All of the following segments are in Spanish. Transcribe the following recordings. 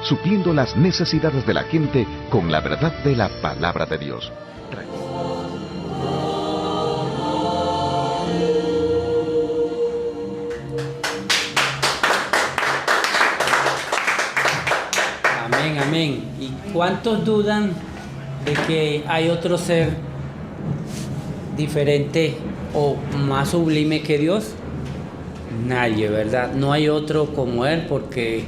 supliendo las necesidades de la gente con la verdad de la palabra de Dios. Amén, amén. ¿Y cuántos dudan de que hay otro ser diferente o más sublime que Dios? Nadie, ¿verdad? No hay otro como Él, porque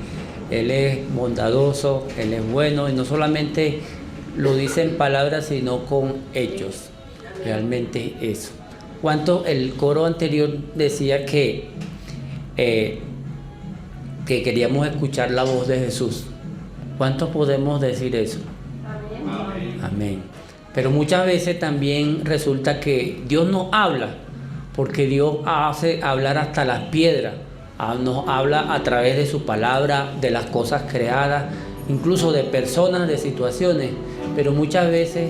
Él es bondadoso, Él es bueno, y no solamente lo dice en palabras, sino con hechos. Realmente eso. ¿Cuánto? El coro anterior decía que queríamos escuchar la voz de Jesús. ¿Cuántos podemos decir eso? Amén. Amén. Pero muchas veces también resulta que Dios nos habla, porque Dios hace hablar hasta las piedras, nos habla a través de su palabra, de las cosas creadas, incluso de personas, de situaciones, pero muchas veces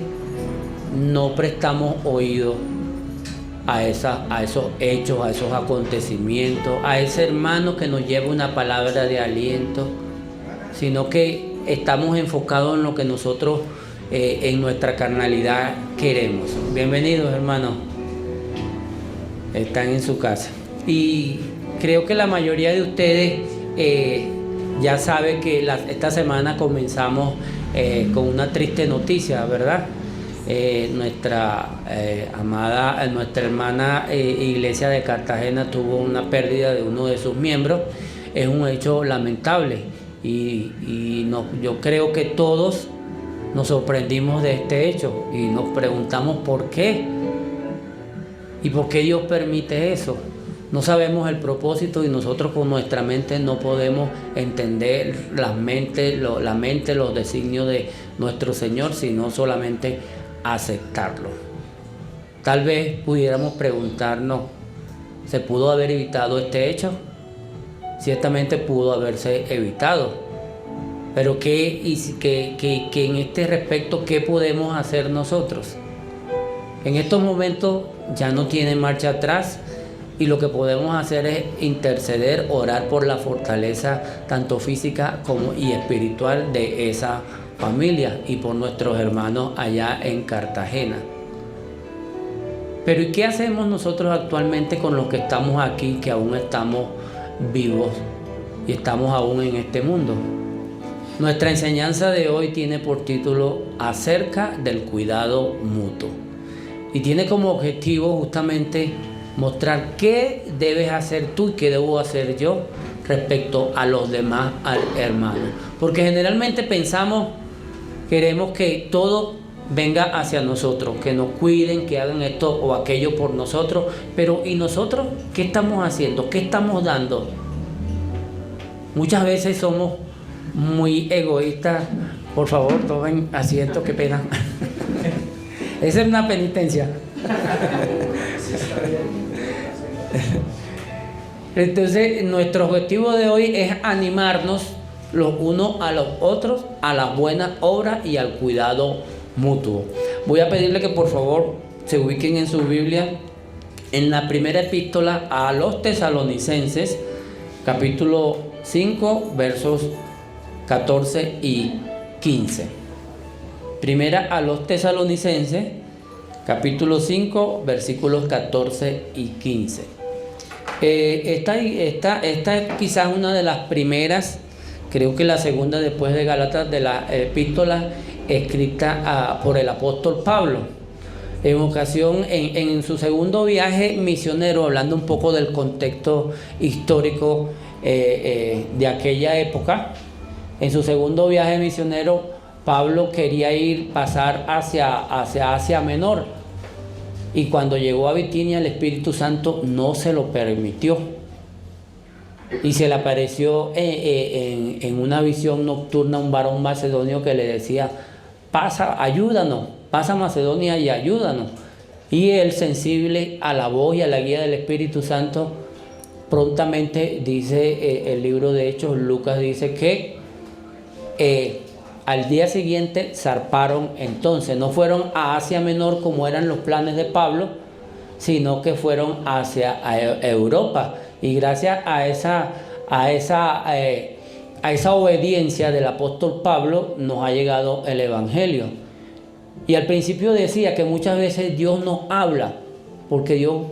no prestamos oído a esos hechos, a esos acontecimientos, a ese hermano que nos lleva una palabra de aliento, sino que estamos enfocados en lo que nosotros en nuestra carnalidad queremos. Bienvenidos, hermanos. Están en su casa. Y creo que la mayoría de ustedes ya sabe que esta semana comenzamos con una triste noticia, ¿verdad? Nuestra hermana iglesia de Cartagena tuvo una pérdida de uno de sus miembros. Es un hecho lamentable y yo creo que todos nos sorprendimos de este hecho y nos preguntamos por qué y por qué Dios permite eso. No sabemos el propósito y nosotros con nuestra mente no podemos entender la mente, los designios de nuestro Señor, sino solamente aceptarlo. Tal vez pudiéramos preguntarnos, ¿se pudo haber evitado este hecho? Ciertamente pudo haberse evitado. Pero ¿qué en este respecto, qué podemos hacer nosotros? En estos momentos ya no tiene marcha atrás y lo que podemos hacer es interceder, orar por la fortaleza tanto física como y espiritual de esa familia y por nuestros hermanos allá en Cartagena. Pero ¿y qué hacemos nosotros actualmente con los que estamos aquí, que aún estamos vivos y estamos aún en este mundo? Nuestra enseñanza de hoy tiene por título Acerca del cuidado mutuo y tiene como objetivo justamente mostrar qué debes hacer tú y qué debo hacer yo respecto a los demás hermanos, porque generalmente queremos que todo venga hacia nosotros, que nos cuiden, que hagan esto o aquello por nosotros, pero ¿y nosotros qué estamos haciendo? ¿Qué estamos dando? Muchas veces somos muy egoístas. Por favor, tomen asiento, qué pena. Esa es una penitencia. Entonces, nuestro objetivo de hoy es animarnos los unos a los otros a las buenas obras y al cuidado mutuo. Voy a pedirle que por favor se ubiquen en su Biblia en la primera epístola a los Tesalonicenses, capítulo 5, versos 14 y 15. Primera a los Tesalonicenses, capítulo 5, versículos 14 y 15. Esta es quizás una de las primeras, creo que la segunda después de Gálatas, de la epístola escrita por el apóstol Pablo. En ocasión, en su segundo viaje misionero, hablando un poco del contexto histórico de aquella época, en su segundo viaje misionero, Pablo quería pasar hacia Asia Menor, y cuando llegó a Bitinia el Espíritu Santo no se lo permitió y se le apareció en una visión nocturna un varón macedonio que le decía: pasa, ayúdanos, pasa a Macedonia y ayúdanos. Y él, sensible a la voz y a la guía del Espíritu Santo, prontamente, dice el libro de Hechos, Lucas dice que al día siguiente zarparon. Entonces no fueron a Asia Menor como eran los planes de Pablo, sino que fueron hacia Europa. Y gracias a esa a esa obediencia del apóstol Pablo nos ha llegado el Evangelio. Y al principio decía que muchas veces Dios nos habla, porque Dios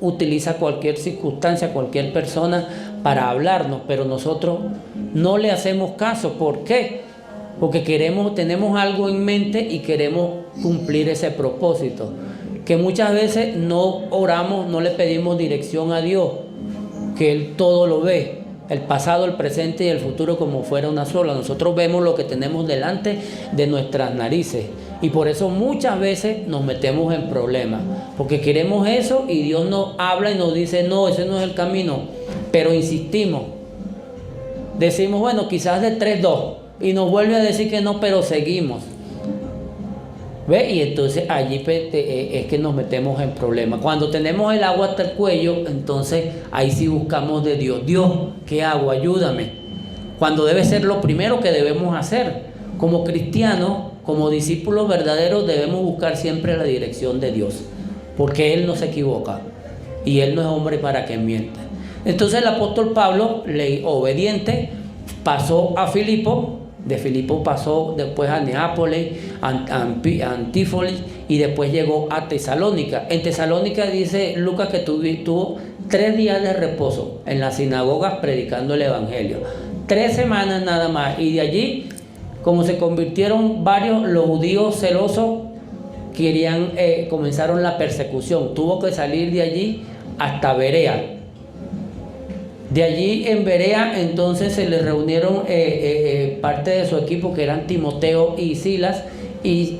utiliza cualquier circunstancia, cualquier persona para hablarnos, pero nosotros no le hacemos caso. ¿Por qué? Porque tenemos algo en mente y queremos cumplir ese propósito. Que muchas veces no oramos, no le pedimos dirección a Dios, que Él todo lo ve, el pasado, el presente y el futuro como fuera una sola. Nosotros vemos lo que tenemos delante de nuestras narices y por eso muchas veces nos metemos en problemas, porque queremos eso y Dios nos habla y nos dice no, ese no es el camino, pero insistimos. Decimos bueno, quizás de 3-2 y nos vuelve a decir que no, pero seguimos. ¿Ve? Y entonces allí es que nos metemos en problemas. Cuando tenemos el agua hasta el cuello, entonces ahí sí buscamos de Dios. Dios, ¿qué hago? Ayúdame. Cuando debe ser lo primero que debemos hacer. Como cristianos, como discípulos verdaderos, debemos buscar siempre la dirección de Dios. Porque Él no se equivoca. Y Él no es hombre para que mienta. Entonces el apóstol Pablo, obediente, pasó a Filipo. De Filipo pasó después a Neápolis, a Antípolis y después llegó a Tesalónica. En Tesalónica dice Lucas que tuvo 3 días de reposo en las sinagogas predicando el Evangelio. 3 semanas nada más. Y de allí, como se convirtieron varios, los judíos celosos comenzaron la persecución. Tuvo que salir de allí hasta Berea. De allí en Berea entonces se le reunieron parte de su equipo que eran Timoteo y Silas y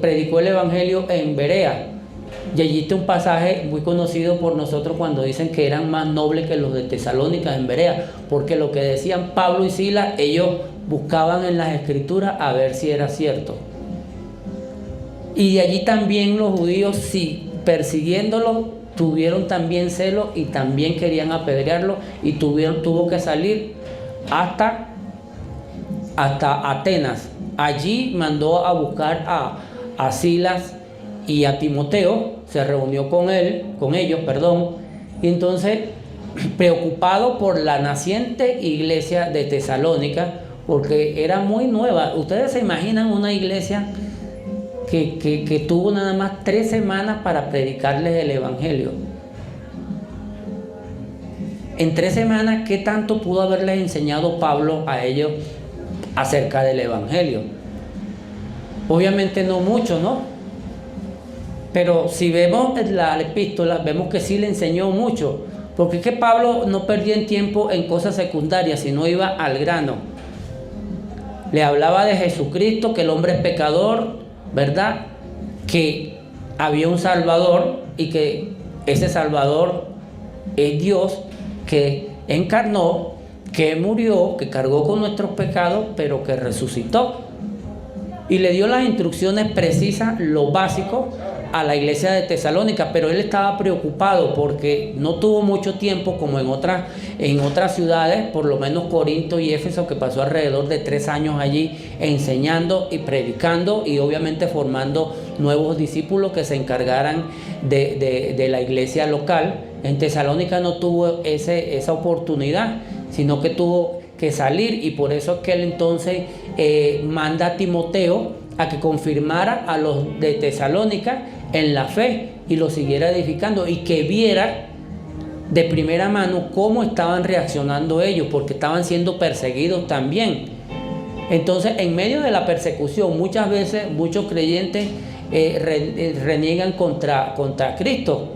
predicó el Evangelio en Berea. Y allí está un pasaje muy conocido por nosotros cuando dicen que eran más nobles que los de Tesalónica en Berea, porque lo que decían Pablo y Silas, ellos buscaban en las escrituras a ver si era cierto. Y de allí también los judíos, sí, persiguiéndolo, tuvieron también celo y también querían apedrearlo y tuvo que salir hasta Atenas. Allí mandó a buscar a Silas y a Timoteo, se reunió con ellos, y entonces preocupado por la naciente iglesia de Tesalónica, porque era muy nueva. Ustedes se imaginan una iglesia que tuvo nada más 3 semanas para predicarles el Evangelio. En 3 semanas, ¿qué tanto pudo haberles enseñado Pablo a ellos acerca del Evangelio? Obviamente no mucho, ¿no? Pero si vemos la epístola, vemos que sí le enseñó mucho, porque es que Pablo no perdía en tiempo en cosas secundarias, sino iba al grano. Le hablaba de Jesucristo, que el hombre es pecador, ¿verdad? Que había un Salvador y que ese Salvador es Dios, que encarnó, que murió, que cargó con nuestros pecados, pero que resucitó. Y le dio las instrucciones precisas, lo básico, a la iglesia de Tesalónica, pero él estaba preocupado porque no tuvo mucho tiempo como en otras ciudades, por lo menos Corinto y Éfeso, que pasó alrededor de 3 años allí enseñando y predicando y obviamente formando nuevos discípulos que se encargaran de la iglesia local. En Tesalónica no tuvo esa oportunidad, sino que tuvo que salir, y por eso es que él entonces manda a Timoteo a que confirmara a los de Tesalónica en la fe y los siguiera edificando, y que viera de primera mano cómo estaban reaccionando ellos, porque estaban siendo perseguidos también. Entonces, en medio de la persecución, muchas veces muchos creyentes reniegan contra Cristo,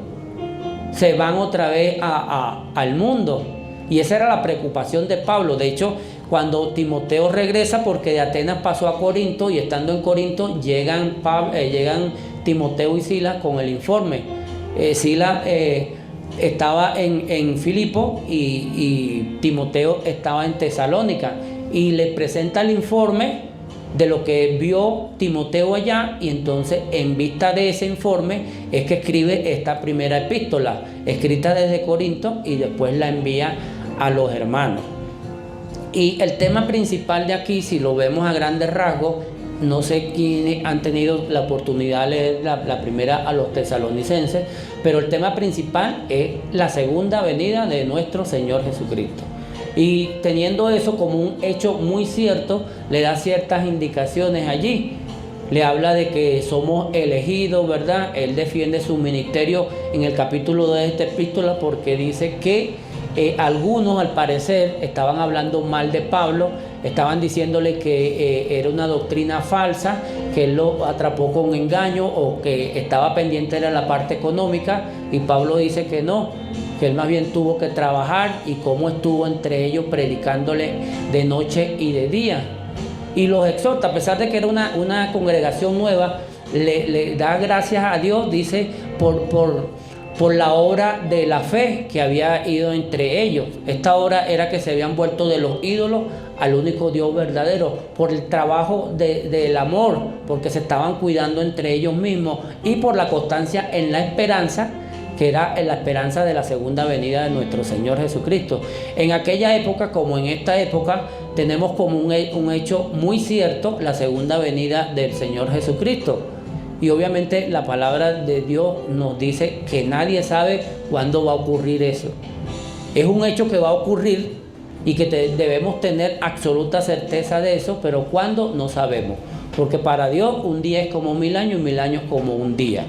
se van otra vez al mundo, y esa era la preocupación de Pablo. De hecho, cuando Timoteo regresa, porque de Atenas pasó a Corinto, y estando en Corinto llegan Timoteo y Silas con el informe. Silas estaba en Filipo y Timoteo estaba en Tesalónica, y le presenta el informe de lo que vio Timoteo allá, y entonces en vista de ese informe es que escribe esta primera epístola, escrita desde Corinto, y después la envía a los hermanos. Y el tema principal de aquí, si lo vemos a grandes rasgos, no sé quiénes han tenido la oportunidad de leer la primera a los tesalonicenses, pero el tema principal es la segunda venida de nuestro Señor Jesucristo. Y teniendo eso como un hecho muy cierto, le da ciertas indicaciones allí. Le habla de que somos elegidos, ¿verdad? Él defiende su ministerio en el capítulo 2 de esta epístola porque dice que algunos al parecer estaban hablando mal de Pablo, estaban diciéndole que era una doctrina falsa, que él lo atrapó con engaño o que estaba pendiente de la parte económica, y Pablo dice que no, que él más bien tuvo que trabajar, y cómo estuvo entre ellos predicándole de noche y de día. Y los exhorta, a pesar de que era una congregación nueva, le da gracias a Dios, dice, por la obra de la fe que había ido entre ellos. Esta obra era que se habían vuelto de los ídolos al único Dios verdadero, por el trabajo del amor, porque se estaban cuidando entre ellos mismos, y por la constancia en la esperanza, que era la esperanza de la segunda venida de nuestro Señor Jesucristo. En aquella época, como en esta época, tenemos como un hecho muy cierto la segunda venida del Señor Jesucristo. Y obviamente la palabra de Dios nos dice que nadie sabe cuándo va a ocurrir eso. Es un hecho que va a ocurrir y que debemos tener absoluta certeza de eso, pero cuándo no sabemos. Porque para Dios un día es como 1000 años y 1000 años como un día.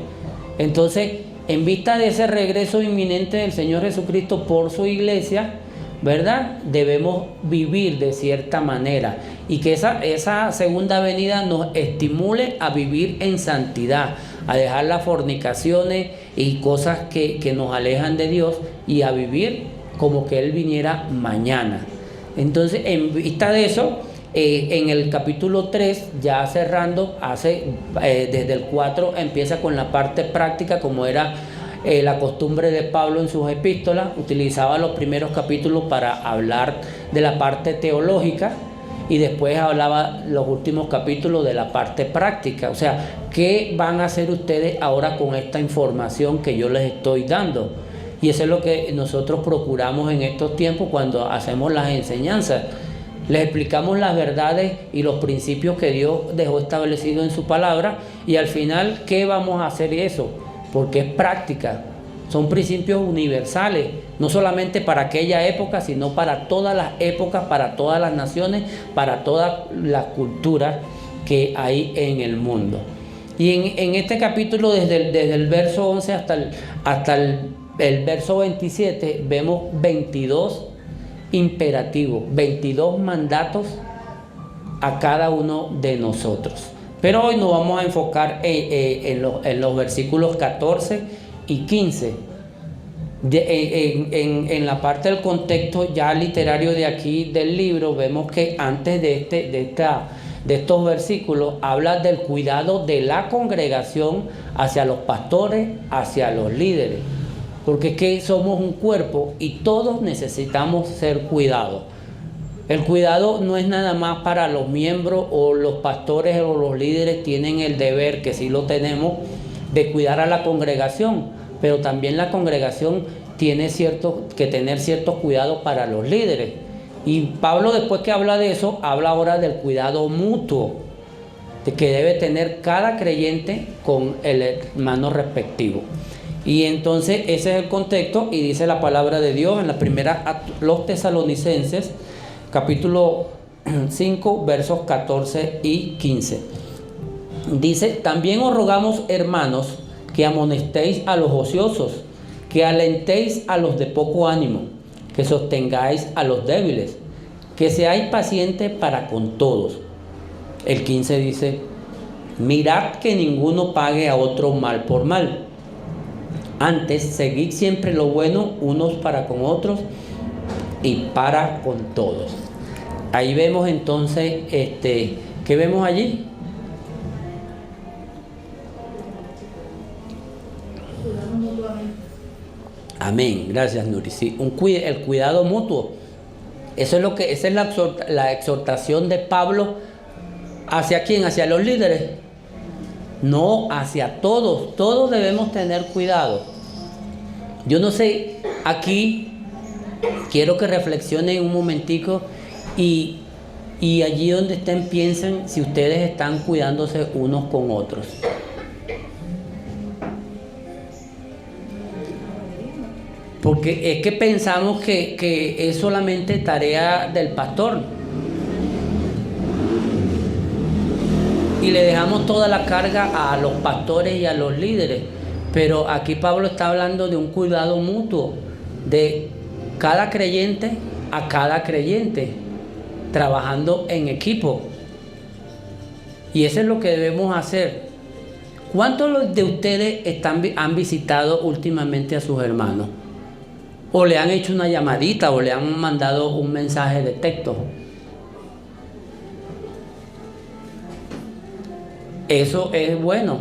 Entonces, en vista de ese regreso inminente del Señor Jesucristo por su iglesia, ¿verdad? Debemos vivir de cierta manera, y que esa segunda venida nos estimule a vivir en santidad, a dejar las fornicaciones y cosas que nos alejan de Dios, y a vivir como que Él viniera mañana. Entonces, en vista de eso, en el capítulo 3, ya cerrando, desde el 4 empieza con la parte práctica, como era la costumbre de Pablo en sus epístolas. Utilizaba los primeros capítulos para hablar de la parte teológica, y después hablaba los últimos capítulos de la parte práctica. O sea, ¿qué van a hacer ustedes ahora con esta información que yo les estoy dando? Y eso es lo que nosotros procuramos en estos tiempos cuando hacemos las enseñanzas. Les explicamos las verdades y los principios que Dios dejó establecidos en su palabra, y al final, ¿qué vamos a hacer eso? Porque es práctica. Son principios universales, no solamente para aquella época, sino para todas las épocas, para todas las naciones, para todas las culturas que hay en el mundo. Y en este capítulo, desde el verso 11 hasta el verso 27, vemos 22 imperativos, 22 mandatos a cada uno de nosotros. Pero hoy nos vamos a enfocar en los versículos 14 y 15. En la parte del contexto ya literario de aquí del libro, vemos que antes de estos versículos habla del cuidado de la congregación hacia los pastores, hacia los líderes. Porque es que somos un cuerpo y todos necesitamos ser cuidados. El cuidado no es nada más para los miembros, o los pastores o los líderes tienen el deber, que sí lo tenemos, de cuidar a la congregación, pero también la congregación tiene que tener ciertos cuidados para los líderes. Y Pablo, después que habla de eso, habla ahora del cuidado mutuo que debe tener cada creyente con el hermano respectivo. Y entonces ese es el contexto, y dice la palabra de Dios en la primera, los Tesalonicenses, capítulo 5, versos 14 y 15. Dice: también os rogamos, hermanos, que amonestéis a los ociosos, que alentéis a los de poco ánimo, que sostengáis a los débiles, que seáis pacientes para con todos. El 15 dice: mirad que ninguno pague a otro mal por mal. Antes, seguid siempre lo bueno unos para con otros y para con todos. Ahí vemos entonces, ¿qué vemos allí? Amén, gracias Nuri. Sí, el cuidado mutuo. Esa es la exhortación de Pablo. ¿Hacia quién? ¿Hacia los líderes? No, hacia todos. Todos debemos tener cuidado. Yo no sé, aquí quiero que reflexionen un momentico, y allí donde estén piensen si ustedes están cuidándose unos con otros. porque es que pensamos que es solamente tarea del pastor y le dejamos toda la carga a los pastores y a los líderes. Pero aquí Pablo está hablando de un cuidado mutuo, de cada creyente a cada creyente, trabajando en equipo. Y eso es lo que debemos hacer. ¿Cuántos de ustedes han visitado últimamente a sus hermanos? O le han hecho una llamadita o le han mandado un mensaje de texto. Eso es bueno.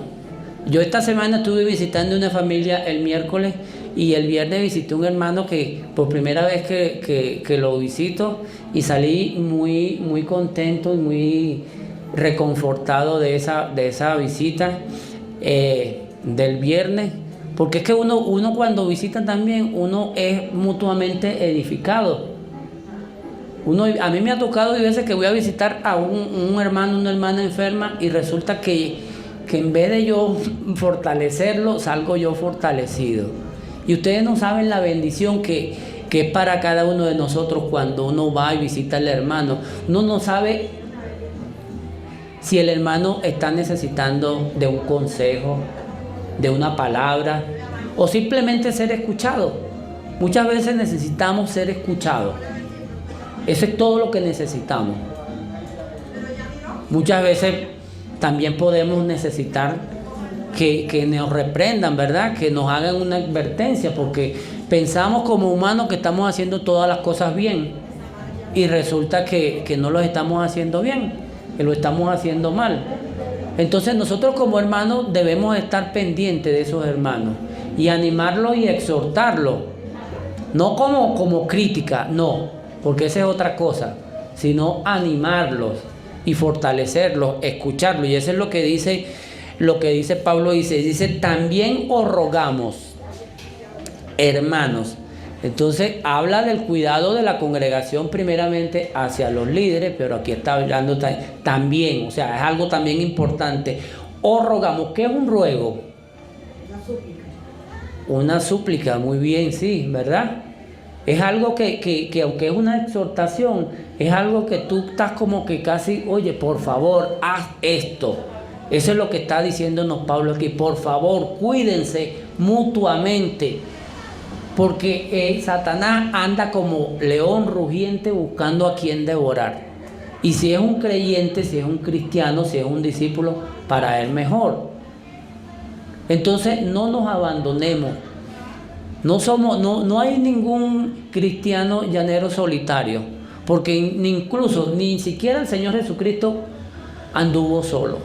Yo esta semana estuve visitando una familia el miércoles y el viernes visité un hermano que por primera vez que lo visito y salí muy, muy contento y muy reconfortado de esa visita del viernes, porque es que uno cuando visita también uno es mutuamente edificado. A mí me ha tocado y veces que voy a visitar a un hermano, una hermana enferma y resulta que en vez de yo fortalecerlo, salgo yo fortalecido. Y ustedes no saben la bendición que es para cada uno de nosotros cuando uno va y visita al hermano. Uno no sabe si el hermano está necesitando de un consejo, de una palabra, o simplemente ser escuchado. Muchas veces necesitamos ser escuchados. Eso es todo lo que necesitamos. Muchas veces también podemos necesitar que nos reprendan, ¿verdad? Que nos hagan una advertencia, porque pensamos como humanos que estamos haciendo todas las cosas bien y resulta que no lo estamos haciendo bien, que lo estamos haciendo mal. Entonces nosotros como hermanos debemos estar pendientes de esos hermanos y animarlos y exhortarlos, no como crítica, no, porque esa es otra cosa, sino animarlos y fortalecerlos, escucharlos. Y eso es lo que dice Pablo, dice, también os rogamos, hermanos. Entonces habla del cuidado de la congregación primeramente hacia los líderes, pero aquí está hablando también, o sea, es algo también importante. Os rogamos, ¿qué es un ruego? Una súplica. Una súplica, muy bien, sí, ¿verdad? Es algo que aunque es una exhortación, es algo que tú estás como que casi, oye, por favor, haz esto. Eso es lo que está diciéndonos Pablo aquí. Por favor, cuídense mutuamente, porque Satanás anda como león rugiente buscando a quien devorar. Y si es un creyente, si es un cristiano, si es un discípulo, para él mejor. Entonces no nos abandonemos. No hay ningún cristiano llanero solitario, porque incluso ni siquiera el Señor Jesucristo anduvo solo.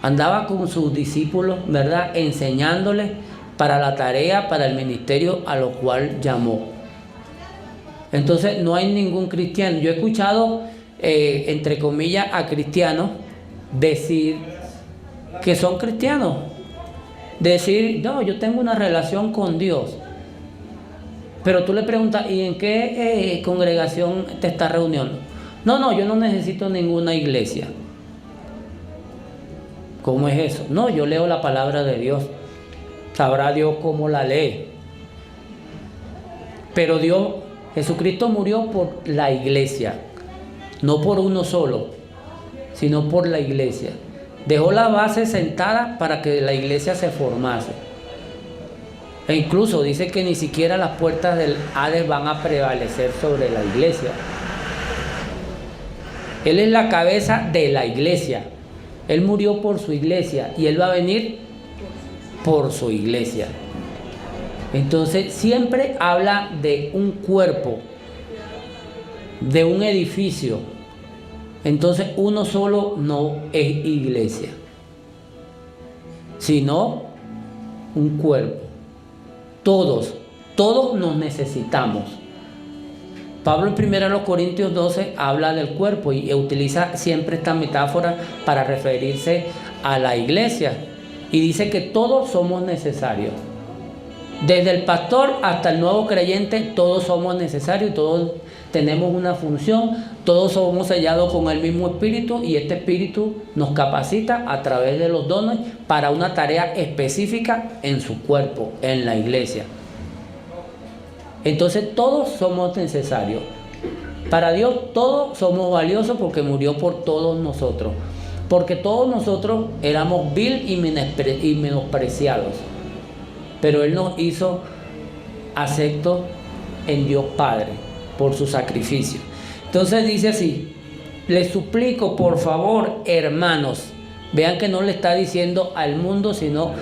Andaba con sus discípulos, ¿verdad? Enseñándoles para la tarea, para el ministerio a lo cual llamó. Entonces no hay ningún cristiano. Yo he escuchado, entre comillas, a cristianos decir que son cristianos. Decir, no, yo tengo una relación con Dios. Pero tú le preguntas, ¿y en qué congregación te estás reuniendo? No, yo no necesito ninguna iglesia. ¿Cómo es eso? No, yo leo la palabra de Dios. Sabrá Dios cómo la lee. Pero Jesucristo murió por la iglesia. No por uno solo, sino por la iglesia. Dejó la base sentada para que la iglesia se formase. E incluso dice que ni siquiera las puertas del Hades van a prevalecer sobre la iglesia. Él es la cabeza de la iglesia. Él murió por su iglesia y Él va a venir por su iglesia. Entonces siempre habla de un cuerpo, de un edificio. Entonces uno solo no es iglesia, sino un cuerpo. Todos nos necesitamos. Pablo en 1 Corintios 12 habla del cuerpo y utiliza siempre esta metáfora para referirse a la iglesia. Y dice que todos somos necesarios. Desde el pastor hasta el nuevo creyente, todos somos necesarios, todos tenemos una función, todos somos sellados con el mismo espíritu y este espíritu nos capacita a través de los dones para una tarea específica en su cuerpo, en la iglesia. Entonces todos somos necesarios. Para Dios todos somos valiosos porque murió por todos nosotros. Porque todos nosotros éramos vil y menospreciados. Pero Él nos hizo aceptos en Dios Padre por su sacrificio. Entonces dice así: les suplico por favor, hermanos. Vean que no le está diciendo al mundo, sino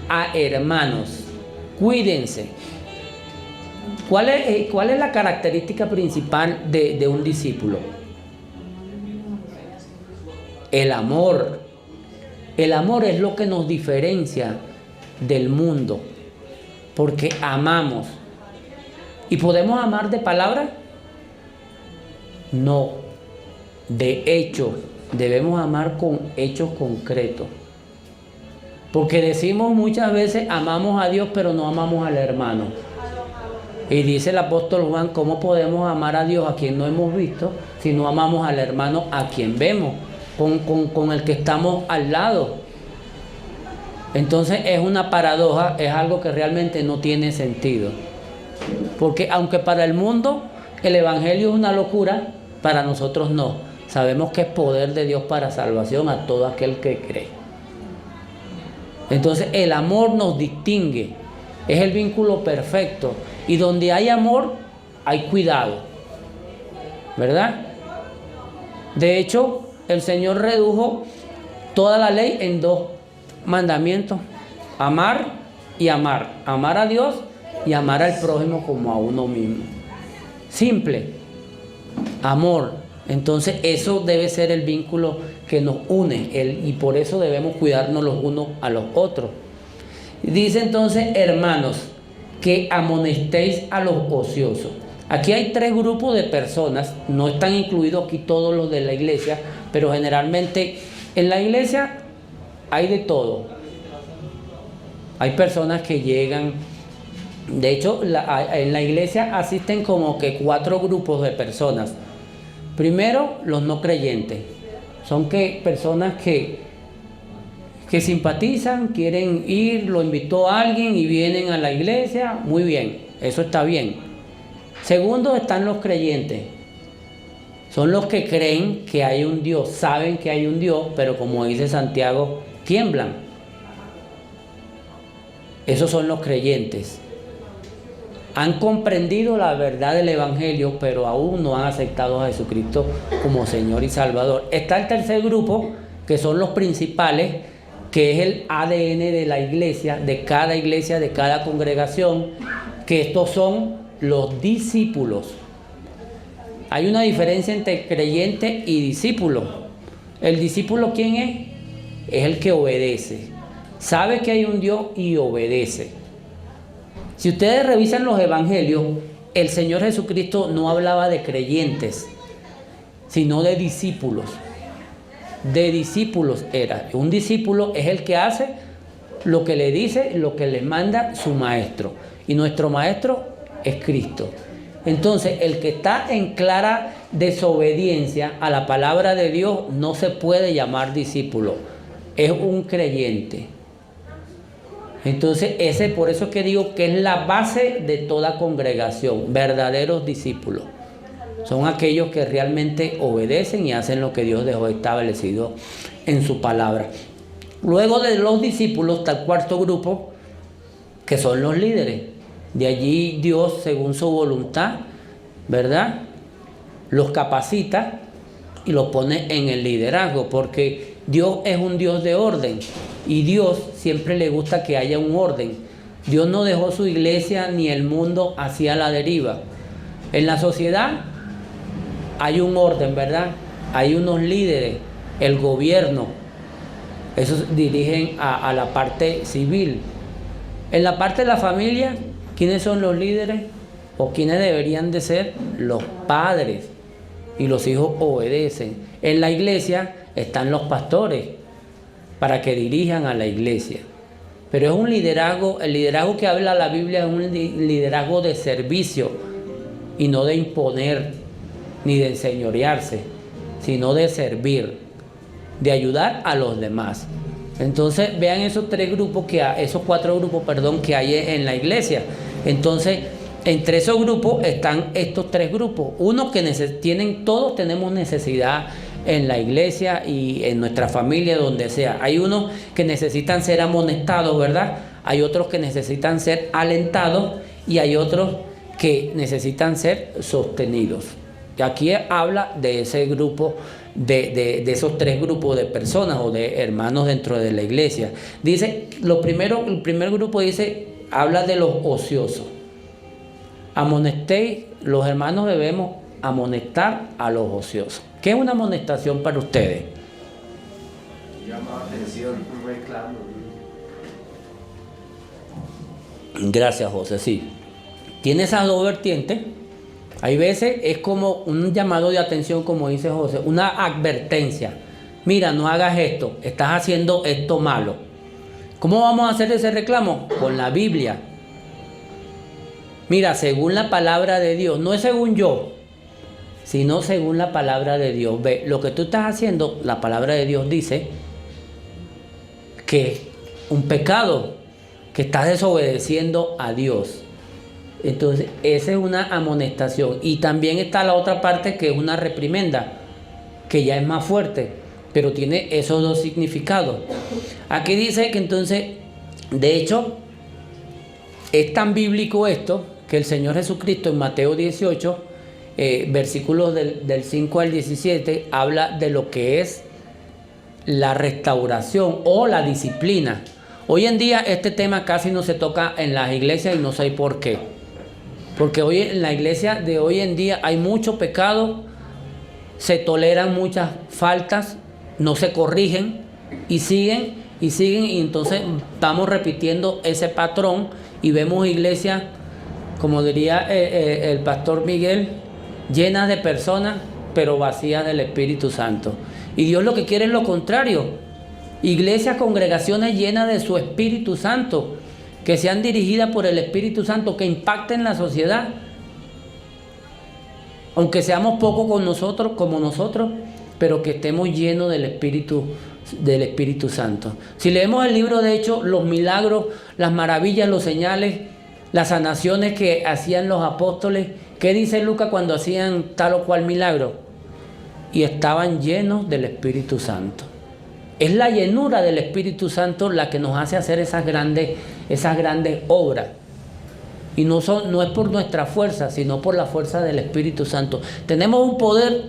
a hermanos. Cuídense. ¿Cuál es la característica principal de un discípulo? El amor. El amor es lo que nos diferencia del mundo, porque amamos. ¿Y podemos amar de palabra? No, de hecho. Debemos amar con hechos concretos, porque decimos muchas veces amamos a Dios, pero no amamos al hermano. Y dice el apóstol Juan: ¿cómo podemos amar a Dios a quien no hemos visto si no amamos al hermano a quien vemos, con el que estamos al lado? Entonces es una paradoja, es algo que realmente no tiene sentido, porque aunque para el mundo el evangelio es una locura, para nosotros no. Sabemos que es poder de Dios para salvación a todo aquel que cree. Entonces el amor nos distingue, es el vínculo perfecto. Y donde hay amor, hay cuidado, ¿verdad? De hecho, el Señor redujo toda la ley en 2 mandamientos: amar y amar. Amar a Dios y amar al prójimo como a uno mismo. Simple, amor. Entonces eso debe ser el vínculo que nos une, y por eso debemos cuidarnos los unos a los otros. Dice entonces: hermanos, que amonestéis a los ociosos. Aquí hay 3 grupos de personas, no están incluidos aquí todos los de la iglesia, pero generalmente en la iglesia hay de todo. Hay personas que llegan, de hecho en la iglesia asisten como que 4 grupos de personas. Primero, los no creyentes. Son personas que simpatizan, quieren ir, lo invitó a alguien y vienen a la iglesia. Muy bien, eso está bien. Segundo, están los creyentes. Son los que creen que hay un Dios, saben que hay un Dios, pero como dice Santiago, tiemblan. Esos son los creyentes. Han comprendido la verdad del evangelio, pero aún no han aceptado a Jesucristo como Señor y Salvador. Está el tercer grupo, que son los principales, que es el ADN de la iglesia, de cada congregación, que estos son los discípulos. Hay una diferencia entre creyente y discípulo. ¿El discípulo quién es? Es el que obedece. Sabe que hay un Dios y obedece. Si ustedes revisan los evangelios, el Señor Jesucristo no hablaba de creyentes, sino de discípulos. De discípulos era. Un discípulo es el que hace lo que le dice, lo que le manda su maestro. Y nuestro maestro es Cristo. Entonces, el que está en clara desobediencia a la palabra de Dios no se puede llamar discípulo. Es un creyente. Entonces, por eso es que digo que es la base de toda congregación. Verdaderos discípulos son aquellos que realmente obedecen y hacen lo que Dios dejó establecido en su palabra. Luego de los discípulos está el cuarto grupo, que son los líderes. De allí Dios, según su voluntad, ¿verdad?, los capacita y los pone en el liderazgo, porque Dios es un Dios de orden y Dios siempre le gusta que haya un orden. Dios no dejó su iglesia ni el mundo hacia la deriva. En la sociedad hay un orden, ¿verdad? Hay unos líderes, el gobierno, esos dirigen a la parte civil. En la parte de la familia, ¿quiénes son los líderes? ¿O quiénes deberían de ser? Los padres. Y los hijos obedecen. En la iglesia están los pastores para que dirijan a la iglesia. Pero es un liderazgo, el liderazgo que habla la Biblia es un liderazgo de servicio y no de imponer ni de enseñorearse, sino de servir, de ayudar a los demás. Entonces vean esos cuatro grupos que hay en la iglesia. Entonces Entre esos grupos están estos tres grupos. Uno que todos tenemos necesidad en la iglesia y en nuestra familia, donde sea. Hay unos que necesitan ser amonestados, ¿verdad? Hay otros que necesitan ser alentados y hay otros que necesitan ser sostenidos. Y aquí habla de ese grupo, de esos tres grupos de personas o de hermanos dentro de la iglesia. Dice, el primer grupo habla de los ociosos. Amonestéis, los hermanos debemos amonestar a los ociosos. ¿Qué es una amonestación para ustedes? Llama atención, un reclamo. Gracias, José, sí. Tiene esas dos vertientes. Hay veces es como un llamado de atención, como dice José, una advertencia. Mira, no hagas esto, estás haciendo esto malo. ¿Cómo vamos a hacer ese reclamo? Con la Biblia. Mira, según la palabra de Dios, no es según yo, sino según la palabra de Dios. Ve, lo que tú estás haciendo, la palabra de Dios dice que es un pecado, que estás desobedeciendo a Dios. Entonces, esa es una amonestación. Y también está la otra parte, que es una reprimenda, que ya es más fuerte, pero tiene esos dos significados. Aquí dice que entonces, de hecho, es tan bíblico esto, que el Señor Jesucristo en Mateo 18, versículos del 5 al 17, habla de lo que es la restauración o la disciplina. Hoy en día este tema casi no se toca en las iglesias y no sé por qué. Porque hoy en la iglesia de hoy en día hay mucho pecado, se toleran muchas faltas, no se corrigen y siguen, y entonces estamos repitiendo ese patrón y vemos iglesias, como diría el pastor Miguel, llenas de personas pero vacías del Espíritu Santo. Y Dios lo que quiere es lo contrario. Iglesias, congregaciones llenas de su Espíritu Santo, que sean dirigidas por el Espíritu Santo, que impacten la sociedad. Aunque seamos pocos como nosotros, pero que estemos llenos del Espíritu Santo. Si leemos el libro de Hechos, los milagros, las maravillas, los señales, las sanaciones que hacían los apóstoles, ¿qué dice Lucas cuando hacían tal o cual milagro? Y estaban llenos del Espíritu Santo. Es la llenura del Espíritu Santo la que nos hace hacer esas grandes obras. Y no es por nuestra fuerza, sino por la fuerza del Espíritu Santo. Tenemos un poder,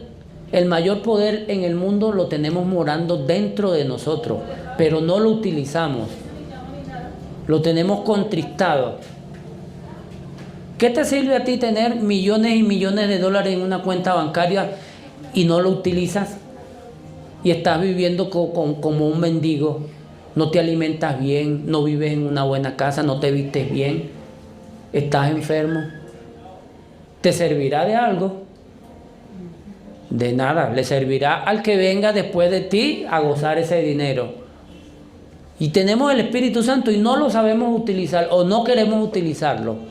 el mayor poder en el mundo lo tenemos morando dentro de nosotros, pero no lo utilizamos. Lo tenemos contristado. ¿Qué te sirve a ti tener millones y millones de dólares en una cuenta bancaria y no lo utilizas? Y estás viviendo como un mendigo, no te alimentas bien, no vives en una buena casa, no te vistes bien, estás enfermo. ¿Te servirá de algo? De nada, le servirá al que venga después de ti a gozar ese dinero. Y tenemos el Espíritu Santo y no lo sabemos utilizar o no queremos utilizarlo.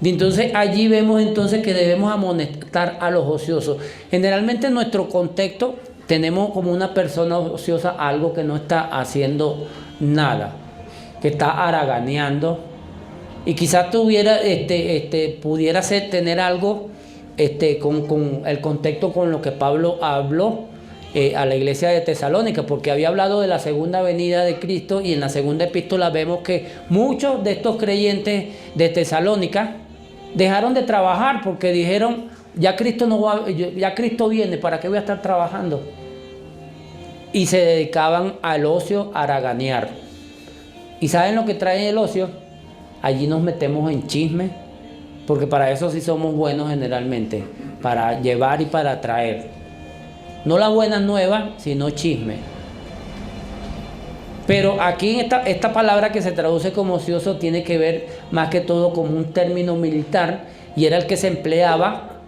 Y entonces allí vemos entonces que debemos amonestar a los ociosos. Generalmente en nuestro contexto tenemos como una persona ociosa algo que no está haciendo nada, que está haraganeando, y quizás pudiera tener algo con el contexto con lo que Pablo habló a la iglesia de Tesalónica, porque había hablado de la segunda venida de Cristo, y en la segunda epístola vemos que muchos de estos creyentes de Tesalónica dejaron de trabajar porque dijeron, ya Cristo viene, ¿para qué voy a estar trabajando? Y se dedicaban al ocio, a haraganear. ¿Y saben lo que trae el ocio? Allí nos metemos en chisme, porque para eso sí somos buenos generalmente, para llevar y para traer. No las buenas nuevas, sino chisme. Pero aquí en esta palabra que se traduce como ocioso tiene que ver más que todo como un término militar, y era el que se empleaba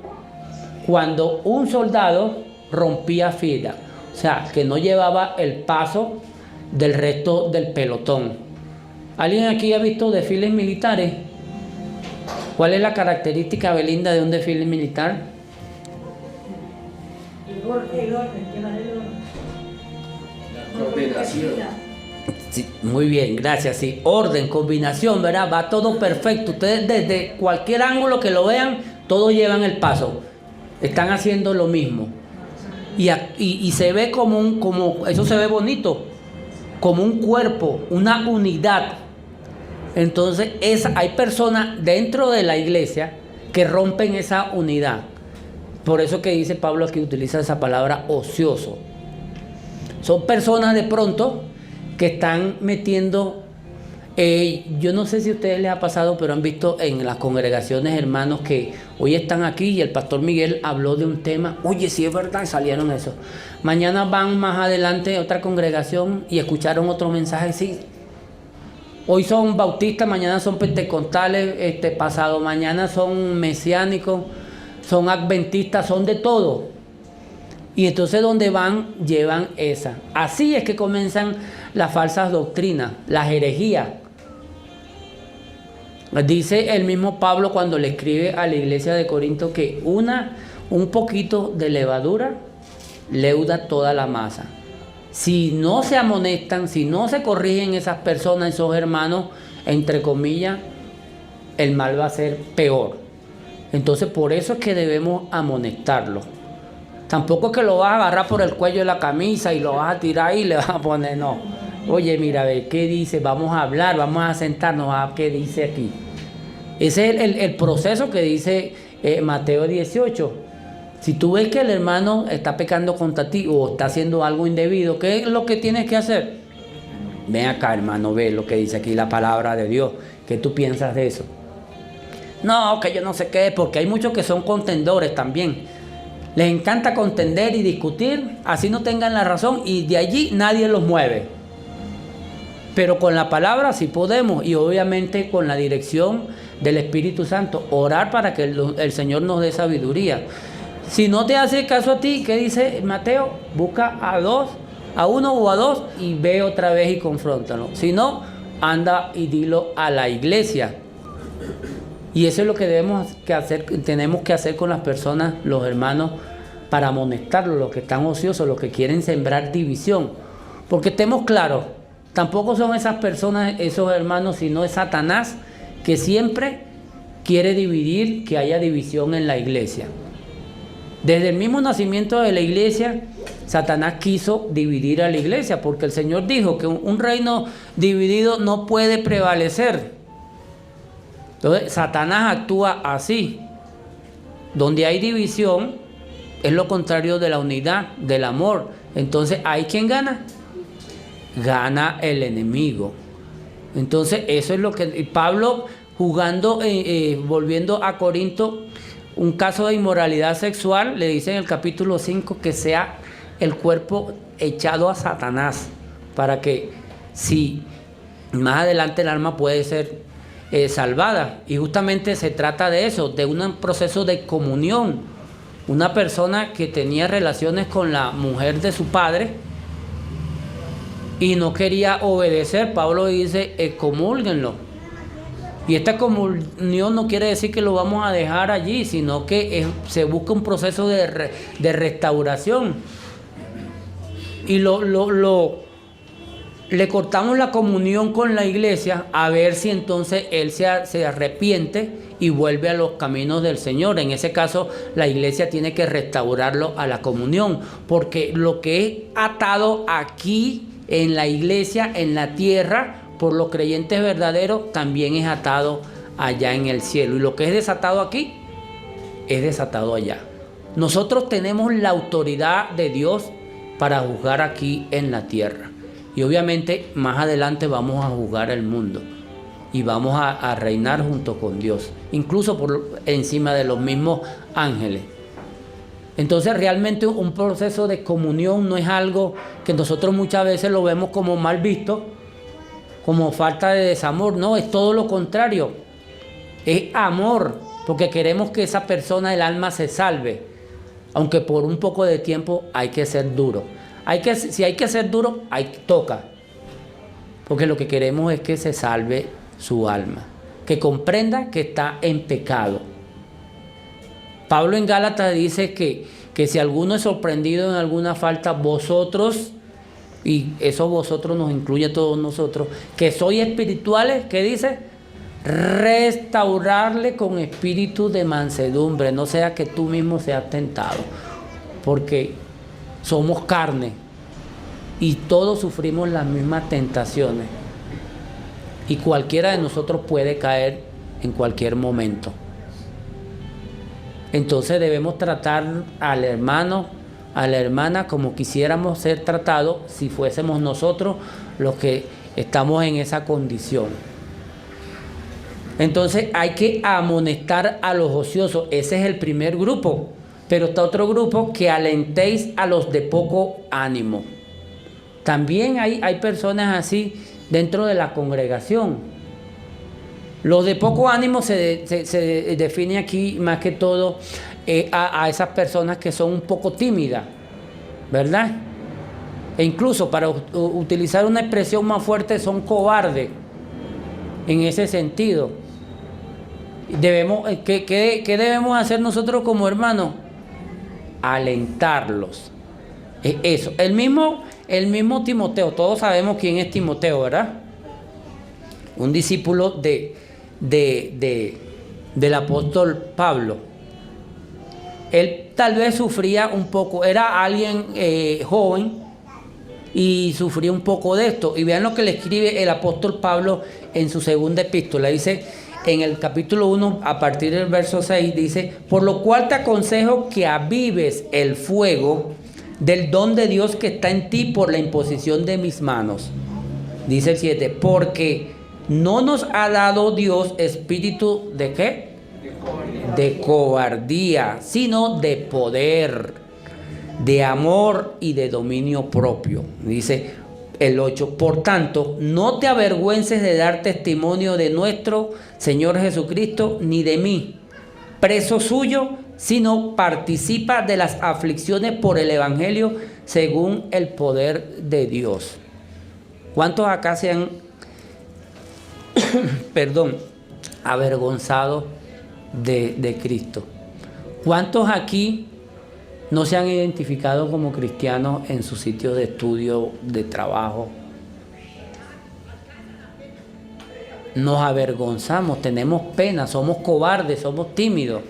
cuando un soldado rompía fila, o sea, que no llevaba el paso del resto del pelotón. ¿Alguien aquí ha visto desfiles militares? ¿Cuál es la característica, Belinda, de un desfile militar? La coordinación. Sí, muy bien, gracias. Sí, orden, combinación, ¿verdad? Va todo perfecto. Ustedes desde cualquier ángulo que lo vean, todos llevan el paso. Están haciendo lo mismo. Y se ve como eso se ve bonito, como un cuerpo, una unidad. Entonces hay personas dentro de la iglesia que rompen esa unidad. Por eso que dice Pablo aquí, utiliza esa palabra ocioso. Son personas de pronto que están metiendo, yo no sé si a ustedes les ha pasado, pero han visto en las congregaciones hermanos que hoy están aquí y el pastor Miguel habló de un tema, oye, sí es verdad, salieron eso. Mañana van más adelante a otra congregación y escucharon otro mensaje, sí. Hoy son bautistas, mañana son pentecostales, pasado mañana son mesiánicos, son adventistas, son de todo. Y entonces donde van, llevan esa. Así es que comienzan las falsas doctrinas, las herejías. Dice el mismo Pablo cuando le escribe a la iglesia de Corinto que un poquito de levadura leuda toda la masa. Si no se amonestan, si no se corrigen esas personas, esos hermanos, entre comillas, el mal va a ser peor. Entonces por eso es que debemos amonestarlo. Tampoco es que lo vas a agarrar por el cuello de la camisa y lo vas a tirar y le vas a poner, no. Oye, mira, a ver, ¿qué dice? Vamos a hablar, vamos a sentarnos a ver qué dice aquí. Ese es el proceso que dice Mateo 18. Si tú ves que el hermano está pecando contra ti o está haciendo algo indebido, ¿qué es lo que tienes que hacer? Ven acá, hermano, ve lo que dice aquí la palabra de Dios. ¿Qué tú piensas de eso? No, que yo no sé qué, porque hay muchos que son contendores también. Les encanta contender y discutir, así no tengan la razón, y de allí nadie los mueve. Pero con la palabra sí podemos, y obviamente con la dirección del Espíritu Santo, orar para que el Señor nos dé sabiduría. Si no te hace caso a ti, ¿qué dice Mateo? Busca a uno o a dos, y ve otra vez y confróntalo. Si no, anda y dilo a la iglesia. Y eso es lo que tenemos que hacer con las personas, los hermanos, para amonestarlos, los que están ociosos, los que quieren sembrar división. Porque estemos claros, tampoco son esas personas, esos hermanos, sino es Satanás, que siempre quiere dividir, que haya división en la iglesia. Desde el mismo nacimiento de la iglesia, Satanás quiso dividir a la iglesia, porque el Señor dijo que un reino dividido no puede prevalecer. Entonces, Satanás actúa así. Donde hay división, es lo contrario de la unidad, del amor. Entonces, ¿hay quien gana? Gana el enemigo. Entonces, eso es lo que Pablo, jugando, volviendo a Corinto, un caso de inmoralidad sexual, le dice en el capítulo 5 que sea el cuerpo echado a Satanás, para que si más adelante el alma puede ser salvada. Y justamente se trata de eso, de un proceso de comunión. Una persona que tenía relaciones con la mujer de su padre y no quería obedecer, Pablo dice, excomúlguenlo. Y esta comunión no quiere decir que lo vamos a dejar allí, sino que se busca un proceso de restauración. Y le cortamos la comunión con la iglesia a ver si entonces él se arrepiente y vuelve a los caminos del Señor. En ese caso, la iglesia tiene que restaurarlo a la comunión, porque lo que es atado aquí en la iglesia, en la tierra, por los creyentes verdaderos, también es atado allá en el cielo. Y lo que es desatado aquí, es desatado allá. Nosotros tenemos la autoridad de Dios para juzgar aquí en la tierra. Y obviamente más adelante vamos a juzgar el mundo y vamos a reinar junto con Dios, incluso por encima de los mismos ángeles. Entonces realmente un proceso de comunión no es algo que nosotros muchas veces lo vemos como mal visto, como falta de desamor. No, es todo lo contrario, es amor, porque queremos que esa persona, el alma, se salve, aunque por un poco de tiempo hay que ser duro. Si hay que ser duro, toca. Porque lo que queremos es que se salve su alma, que comprenda que está en pecado. Pablo en Gálatas dice que si alguno es sorprendido en alguna falta, vosotros y eso vosotros nos incluye a todos nosotros, que sois espirituales, ¿qué dice? Restaurarle con espíritu de mansedumbre, no sea que tú mismo seas tentado, porque somos carne y todos sufrimos las mismas tentaciones y cualquiera de nosotros puede caer en cualquier momento. Entonces debemos tratar al hermano, a la hermana como quisiéramos ser tratados si fuésemos nosotros los que estamos en esa condición. Entonces hay que amonestar a los ociosos, ese es el primer grupo, pero está otro grupo, que alentéis a los de poco ánimo. También hay personas así dentro de la congregación. Los de poco ánimo se define aquí más que todo a esas personas que son un poco tímidas, ¿verdad? E incluso, para utilizar una expresión más fuerte, son cobardes en ese sentido. ¿Qué debemos hacer nosotros como hermanos? Alentarlos. Eso. El mismo Timoteo, todos sabemos quién es Timoteo, ¿verdad? Un discípulo del apóstol Pablo. Él tal vez sufría un poco, era alguien joven y sufría un poco de esto. Y vean lo que le escribe el apóstol Pablo en su segunda epístola. Dice en el capítulo 1, a partir del verso 6, dice: por lo cual te aconsejo que avives el fuego del don de Dios que está en ti por la imposición de mis manos. Dice el 7, porque no nos ha dado Dios espíritu de ¿qué? De cobardía, sino de poder, de amor y de dominio propio. Dice el 8, por tanto, no te avergüences de dar testimonio de nuestro Señor Jesucristo, ni de mí, preso suyo, sino participa de las aflicciones por el Evangelio según el poder de Dios. ¿Cuántos acá se han avergonzado de Cristo? ¿Cuántos aquí no se han identificado como cristianos en su sitio de estudio, de trabajo? Nos avergonzamos, tenemos pena, somos cobardes, somos tímidos.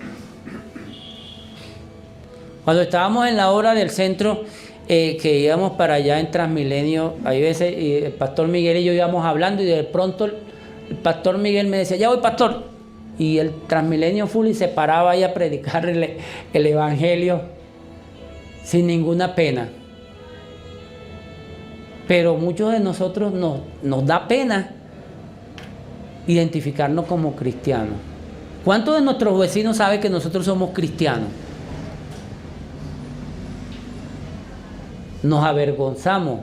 Cuando estábamos en la obra del centro, que íbamos para allá en Transmilenio, hay veces el pastor Miguel y yo íbamos hablando y de pronto el pastor Miguel me decía: ya voy, pastor. Y el Transmilenio full y se paraba ahí a predicar el Evangelio sin ninguna pena. Pero muchos de nosotros nos da pena identificarnos como cristianos. ¿Cuántos de nuestros vecinos saben que nosotros somos cristianos? Nos avergonzamos.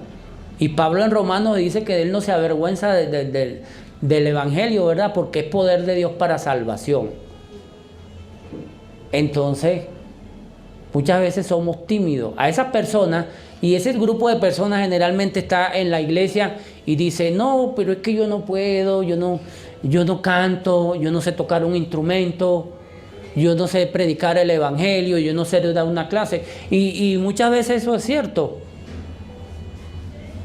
Y Pablo en Romanos dice que él no se avergüenza del Evangelio, ¿verdad? Porque es poder de Dios para salvación. Entonces, muchas veces somos tímidos. A esas personas, y ese grupo de personas generalmente está en la iglesia y dice: no, pero es que yo no puedo, yo no canto, yo no sé tocar un instrumento, yo no sé predicar el Evangelio, yo no sé dar una clase. Y muchas veces eso es cierto.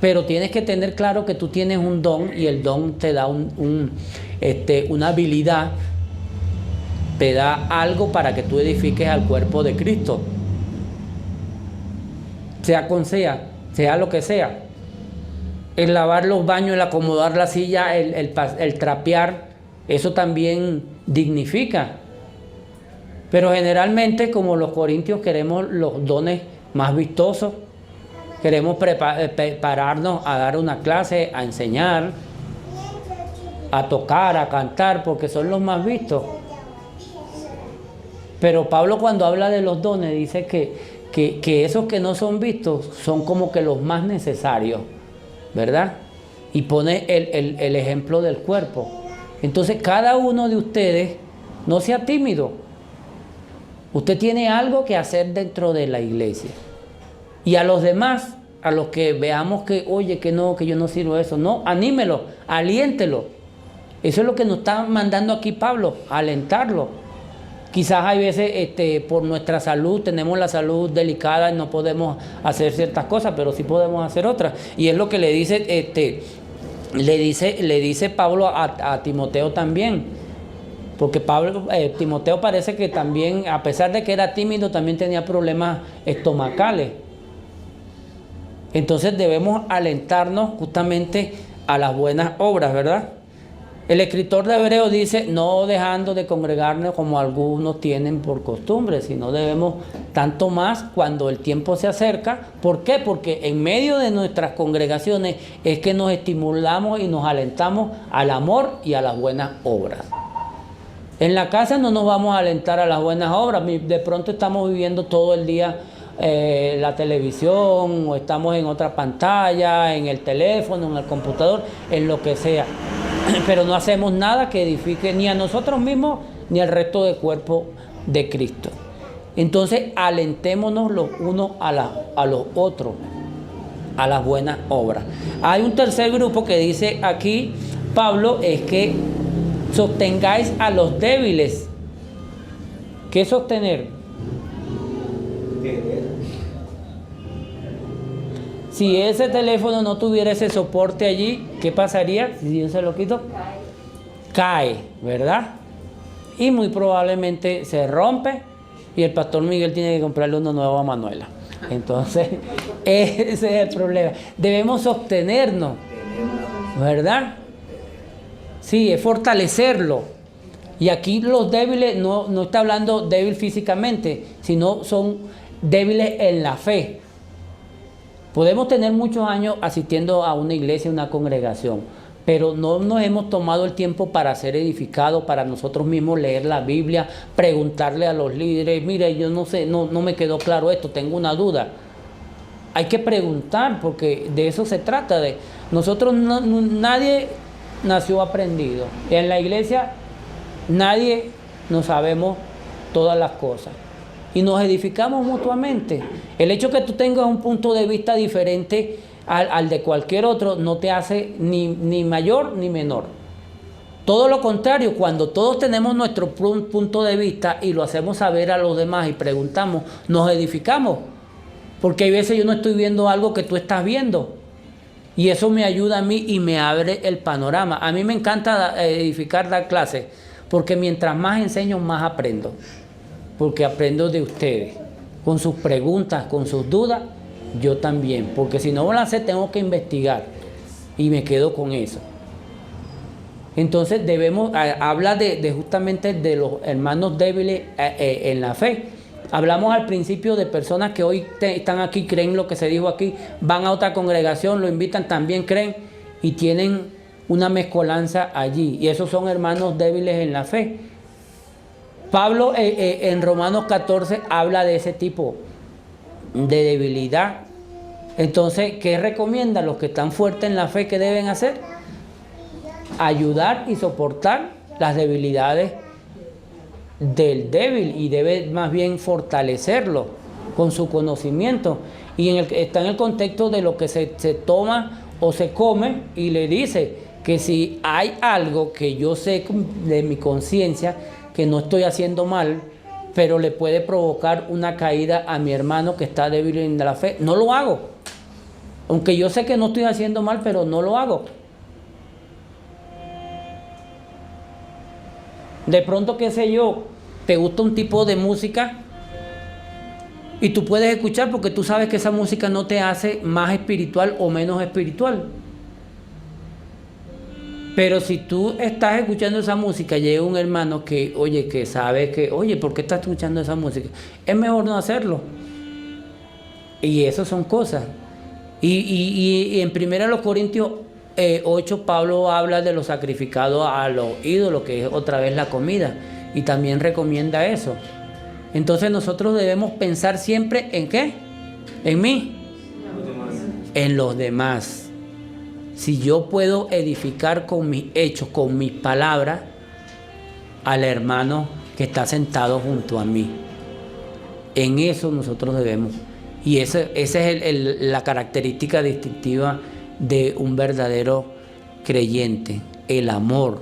Pero tienes que tener claro que tú tienes un don y el don te da una habilidad, te da algo para que tú edifiques al cuerpo de Cristo. Sea lo que sea. El lavar los baños, el acomodar la silla, el trapear, eso también dignifica. Pero generalmente, como los corintios, queremos los dones más vistosos. Queremos prepararnos a dar una clase, a enseñar, a tocar, a cantar, porque son los más vistos. Pero Pablo, cuando habla de los dones, dice que esos que no son vistos son como que los más necesarios, ¿verdad? Y pone el ejemplo del cuerpo. Entonces, cada uno de ustedes no sea tímido. Usted tiene algo que hacer dentro de la iglesia. Y a los demás, a los que veamos que, oye, que yo no sirvo eso, no, anímelo, aliéntelo. Eso es lo que nos está mandando aquí Pablo, alentarlo. Quizás hay veces por nuestra salud, tenemos la salud delicada y no podemos hacer ciertas cosas, pero sí podemos hacer otras. Y es lo que le dice Pablo a Timoteo también. Porque Timoteo parece que también, a pesar de que era tímido, también tenía problemas estomacales. Entonces debemos alentarnos justamente a las buenas obras, ¿verdad? El escritor de Hebreos dice, no dejando de congregarnos como algunos tienen por costumbre, sino debemos tanto más cuando el tiempo se acerca. ¿Por qué? Porque en medio de nuestras congregaciones es que nos estimulamos y nos alentamos al amor y a las buenas obras. En la casa no nos vamos a alentar a las buenas obras, de pronto estamos viviendo todo el día la televisión, o estamos en otra pantalla, en el teléfono, en el computador, en lo que sea. Pero no hacemos nada que edifique ni a nosotros mismos ni al resto del cuerpo de Cristo. Entonces alentémonos los unos a los otros, a las buenas obras. Hay un tercer grupo que dice aquí Pablo, es que sostengáis a los débiles. ¿Qué sostener? Si ese teléfono no tuviera ese soporte allí, ¿qué pasaría si yo se lo quito? Cae, ¿verdad? Y muy probablemente se rompe y el pastor Miguel tiene que comprarle uno nuevo a Manuela. Entonces, ese es el problema. Debemos sostenernos, ¿verdad? Sí, es fortalecerlo. Y aquí los débiles no está hablando débil físicamente, sino son débiles en la fe. Podemos tener muchos años asistiendo a una iglesia, una congregación, pero no nos hemos tomado el tiempo para ser edificados, para nosotros mismos leer la Biblia, preguntarle a los líderes, mire, yo no sé, no me quedó claro esto, tengo una duda. Hay que preguntar, porque de eso se trata. Nosotros nadie nació aprendido. En la iglesia nadie no sabemos todas las cosas. Y nos edificamos mutuamente. El hecho que tú tengas un punto de vista diferente al de cualquier otro no te hace ni mayor ni menor. Todo lo contrario, cuando todos tenemos nuestro punto de vista y lo hacemos saber a los demás y preguntamos, nos edificamos. Porque hay veces yo no estoy viendo algo que tú estás viendo. Y eso me ayuda a mí y me abre el panorama. A mí me encanta edificar, dar clases, porque mientras más enseño, más aprendo. Porque aprendo de ustedes, con sus preguntas, con sus dudas, yo también, porque si no las sé tengo que investigar y me quedo con eso. Entonces habla justamente de los hermanos débiles en la fe. Hablamos al principio de personas que hoy están aquí, creen lo que se dijo aquí, van a otra congregación, lo invitan, también creen y tienen una mezcolanza allí, y esos son hermanos débiles en la fe. Pablo en Romanos 14 habla de ese tipo de debilidad. Entonces, ¿qué recomienda? Los que están fuertes en la fe, ¿qué deben hacer? Ayudar y soportar las debilidades del débil, y debe más bien fortalecerlo con su conocimiento. Y está en el contexto de lo que se toma o se come, y le dice que si hay algo que yo sé de mi conciencia que no estoy haciendo mal, pero le puede provocar una caída a mi hermano que está débil en la fe, no lo hago. Aunque yo sé que no estoy haciendo mal, pero no lo hago. De pronto, qué sé yo, te gusta un tipo de música y tú puedes escuchar porque tú sabes que esa música no te hace más espiritual o menos espiritual. Pero si tú estás escuchando esa música y llega un hermano que sabe que, ¿por qué estás escuchando esa música? Es mejor no hacerlo. Y eso son cosas. Y en 1 Corintios 8, Pablo habla de lo sacrificado a los ídolos, que es otra vez la comida. Y también recomienda eso. Entonces nosotros debemos pensar siempre ¿en qué? ¿En mí? En los demás. Si yo puedo edificar con mis hechos, con mis palabras, al hermano que está sentado junto a mí. En eso nosotros debemos. Y esa es la característica distintiva de un verdadero creyente. El amor.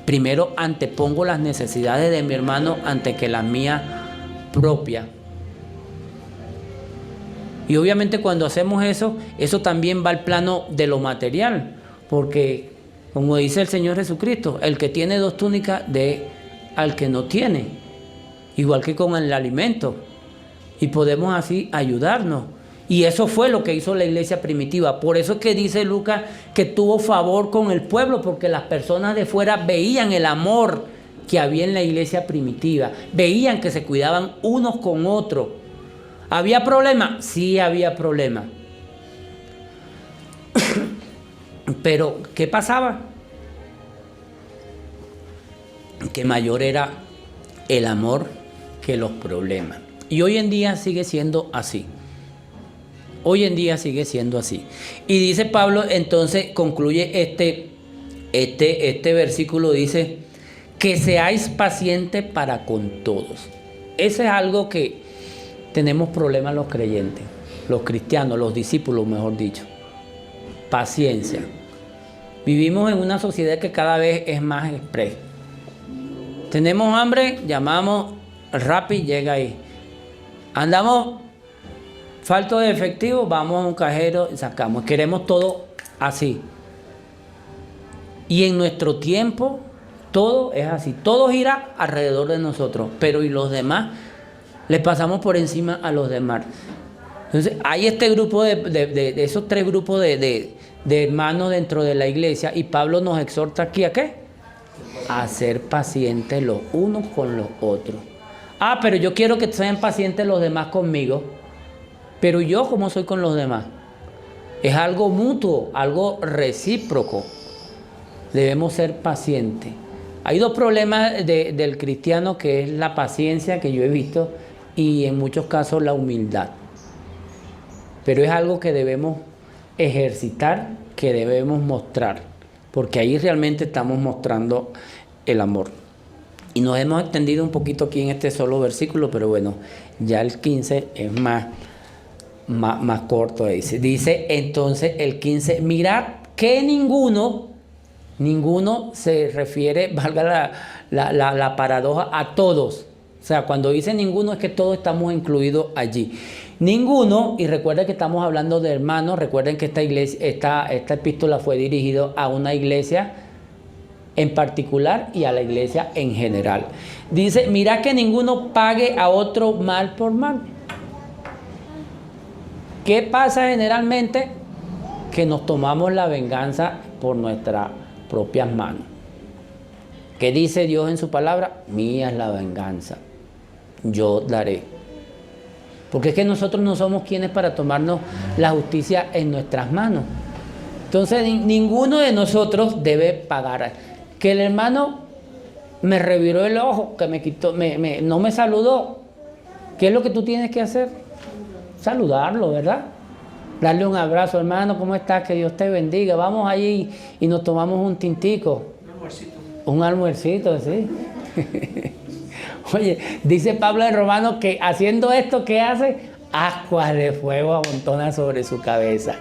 Primero antepongo las necesidades de mi hermano antes que las mías propias. Y obviamente cuando hacemos eso, eso también va al plano de lo material, porque como dice el Señor Jesucristo, el que tiene 2 túnicas de al que no tiene, igual que con el alimento, y podemos así ayudarnos. Y eso fue lo que hizo la iglesia primitiva. Por eso es que dice Lucas que tuvo favor con el pueblo, porque las personas de fuera veían el amor que había en la iglesia primitiva, veían que se cuidaban unos con otros. ¿Había problema? Sí había problema. Pero, ¿qué pasaba? Que mayor era el amor que los problemas. Y hoy en día sigue siendo así. Hoy en día sigue siendo así. Y dice Pablo, entonces concluye este versículo, dice, que seáis pacientes para con todos. Ese es algo que tenemos problemas los creyentes, los cristianos, los discípulos, mejor dicho. Paciencia. Vivimos en una sociedad que cada vez es más express. Tenemos hambre, llamamos Rappi, llega ahí. Andamos falto de efectivo, vamos a un cajero y sacamos. Queremos todo así. Y en nuestro tiempo, todo es así. Todo gira alrededor de nosotros. Pero ¿y los demás? Les pasamos por encima a los demás. Entonces, hay este grupo de esos 3 grupos de hermanos dentro de la iglesia. Y Pablo nos exhorta aquí ¿a qué? A ser pacientes los unos con los otros. Ah, pero yo quiero que sean pacientes los demás conmigo. Pero yo, ¿cómo soy con los demás? Es algo mutuo, algo recíproco. Debemos ser pacientes. Hay 2 problemas del cristiano, que es la paciencia, que yo he visto, y en muchos casos la humildad. Pero es algo que debemos ejercitar, que debemos mostrar, porque ahí realmente estamos mostrando el amor. Y nos hemos extendido un poquito aquí en este solo versículo, pero bueno, ya el 15 es más corto. Dice entonces el 15, mirad que ninguno se refiere, valga la paradoja, a todos. O sea, cuando dice ninguno es que todos estamos incluidos allí. Ninguno, y recuerden que estamos hablando de hermanos, recuerden que esta epístola fue dirigida a una iglesia en particular y a la iglesia en general. Dice, mirad que ninguno pague a otro mal por mal. ¿Qué pasa generalmente? Que nos tomamos la venganza por nuestras propias manos. ¿Qué dice Dios en su palabra? Mía es la venganza, yo daré. Porque es que nosotros no somos quienes para tomarnos la justicia en nuestras manos. Entonces ninguno de nosotros debe pagar. Que el hermano me reviró el ojo, que me quitó, no me saludó. ¿Qué es lo que tú tienes que hacer? Saludarlo, ¿verdad? Darle un abrazo, hermano, ¿cómo estás? Que Dios te bendiga. Vamos allí y nos tomamos un tintico. Un almuercito, sí. Oye, dice Pablo en Romanos que haciendo esto, ¿qué hace? Ascuas de fuego amontona sobre su cabeza.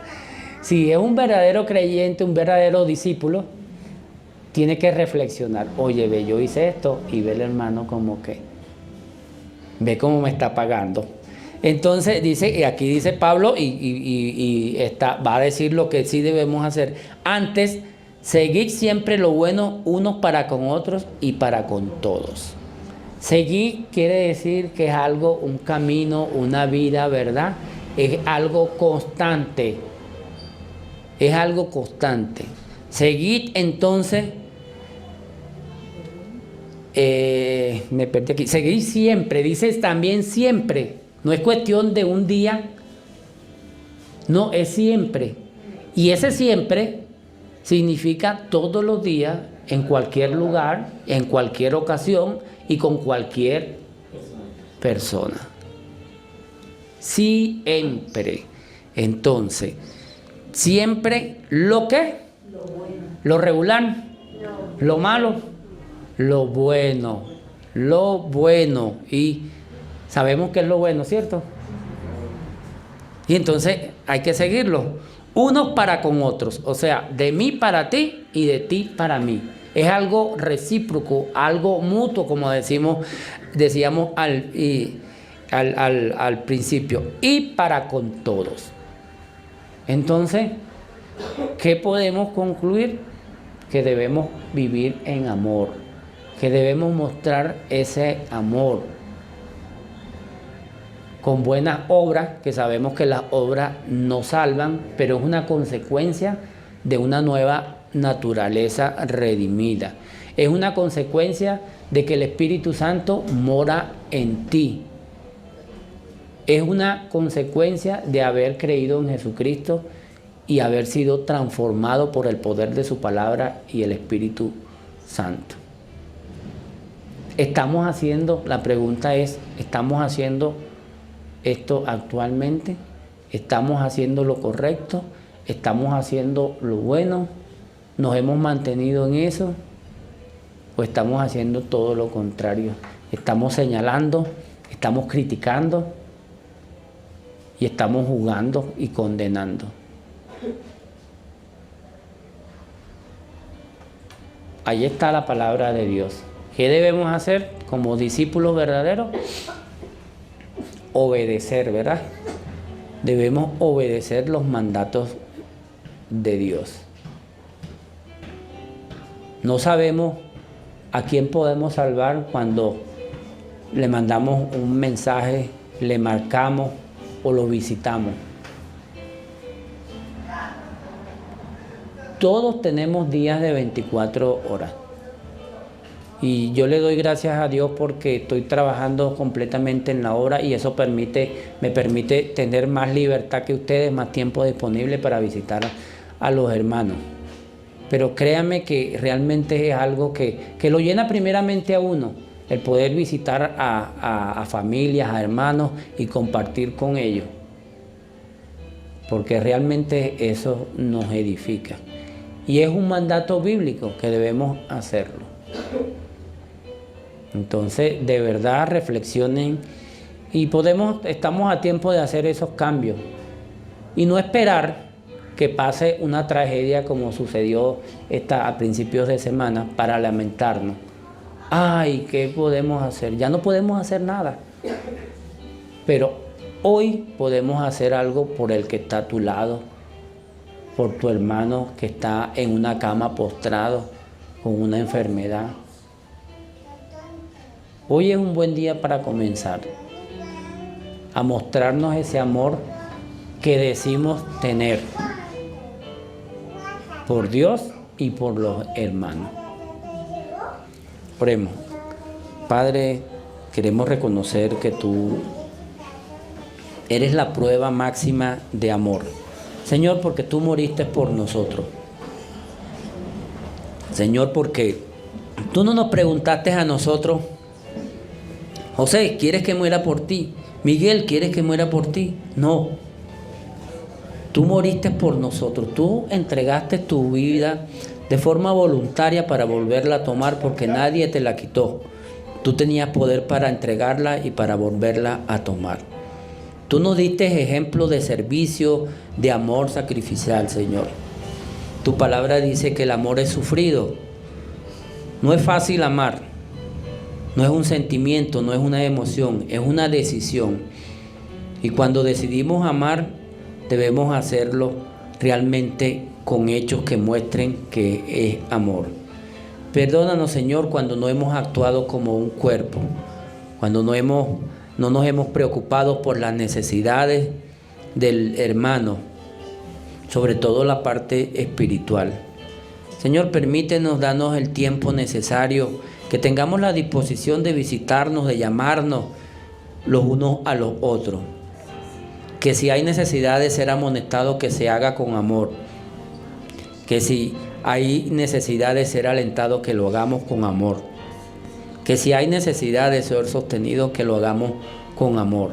Si es un verdadero creyente, un verdadero discípulo, tiene que reflexionar. Oye, ve, yo hice esto, y ve el hermano como que, ve cómo me está pagando. Entonces dice, y aquí dice Pablo, va a decir lo que sí debemos hacer. Antes, seguid siempre lo bueno unos para con otros y para con todos. Seguir quiere decir que es algo, un camino, una vida, ¿verdad? Es algo constante. Es algo constante. Seguid entonces, me perdí aquí. Seguid siempre, dices también siempre. No es cuestión de un día, no, es siempre. Y ese siempre significa todos los días, en cualquier lugar, en cualquier ocasión y con cualquier persona. Siempre. Entonces, siempre lo que, lo regular, lo malo, lo bueno. Y sabemos que es lo bueno, ¿cierto? Y entonces hay que seguirlo. Unos para con otros. O sea, de mí para ti y de ti para mí. Es algo recíproco, algo mutuo, como decíamos al principio, y para con todos. Entonces, ¿qué podemos concluir? Que debemos vivir en amor, que debemos mostrar ese amor con buenas obras, que sabemos que las obras no salvan, pero es una consecuencia de una nueva naturaleza redimida. Es una consecuencia de que el Espíritu Santo mora en ti. Es una consecuencia de haber creído en Jesucristo y haber sido transformado por el poder de su palabra y el Espíritu Santo. La pregunta es, ¿estamos haciendo esto actualmente? ¿Estamos haciendo lo correcto? ¿Estamos haciendo lo bueno? ¿Nos hemos mantenido en eso? ¿O estamos haciendo todo lo contrario? ¿Estamos señalando? ¿Estamos criticando? ¿Y estamos juzgando y condenando? Ahí está la palabra de Dios. ¿Qué debemos hacer como discípulos verdaderos? Obedecer, ¿verdad? Debemos obedecer los mandatos de Dios. No sabemos a quién podemos salvar cuando le mandamos un mensaje, le marcamos o lo visitamos. Todos tenemos días de 24 horas. Y yo le doy gracias a Dios porque estoy trabajando completamente en la obra y eso me permite tener más libertad que ustedes, más tiempo disponible para visitar a los hermanos. Pero créanme que realmente es algo que lo llena primeramente a uno, el poder visitar a familias, a hermanos y compartir con ellos. Porque realmente eso nos edifica. Y es un mandato bíblico que debemos hacerlo. Entonces, de verdad, reflexionen y estamos a tiempo de hacer esos cambios. Y no esperar que pase una tragedia como sucedió a principios de semana para lamentarnos. Ay, ¿qué podemos hacer? Ya no podemos hacer nada. Pero hoy podemos hacer algo por el que está a tu lado, por tu hermano que está en una cama postrado con una enfermedad. Hoy es un buen día para comenzar a mostrarnos ese amor que decimos tener por Dios y por los hermanos. Oremos. Padre, queremos reconocer que tú eres la prueba máxima de amor. Señor, porque tú moriste por nosotros. Señor, porque tú no nos preguntaste a nosotros: José, ¿quieres que muera por ti? Miguel, ¿quieres que muera por ti? No. Tú moriste por nosotros. Tú entregaste tu vida de forma voluntaria para volverla a tomar porque nadie te la quitó. Tú tenías poder para entregarla y para volverla a tomar. Tú nos diste ejemplo de servicio, de amor sacrificial, Señor. Tu palabra dice que el amor es sufrido. No es fácil amar. No es un sentimiento, no es una emoción, es una decisión. Y cuando decidimos amar, debemos hacerlo realmente con hechos que muestren que es amor. Perdónanos, Señor, cuando no hemos actuado como un cuerpo, cuando no nos hemos preocupado por las necesidades del hermano, sobre todo la parte espiritual. Señor, permítenos darnos el tiempo necesario, que tengamos la disposición de visitarnos, de llamarnos los unos a los otros. Que si hay necesidad de ser amonestados, que se haga con amor. Que si hay necesidad de ser alentados, que lo hagamos con amor. Que si hay necesidad de ser sostenidos, que lo hagamos con amor,